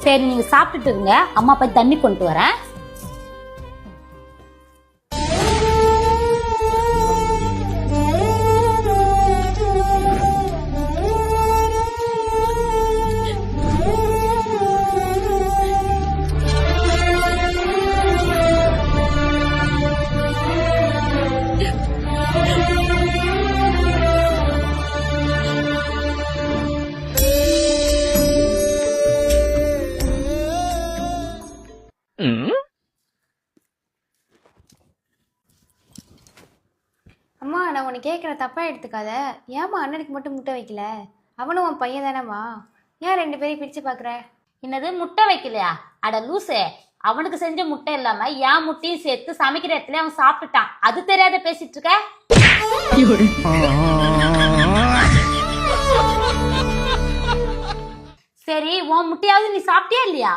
சரி நீங்க சாப்பிட்டுட்டு இருங்க, அம்மா போய் தண்ணி கொண்டு வரேன். அம்மா நான் உன்னை கேட்குற தப்பா எடுத்துக்காத. ஏம்மா அண்ணனுக்கு மட்டும் முட்டை வைக்கல? அவனும் உன் பையன் தானேம்மா, ஏன் 2 பேரையும் பிரித்து பார்க்குற? என்னது முட்டை வைக்கலையா? அட லூசே, அவனுக்கு செஞ்ச முட்டை இல்லாம என் முட்டையும் சேர்த்து சமைக்கிற இடத்துல அவன் சாப்பிட்டுட்டான். அது தெரியாத பேசிட்டு இருக்க? சரி உன் முட்டையாவது நீ சாப்பிட்டியா இல்லையா?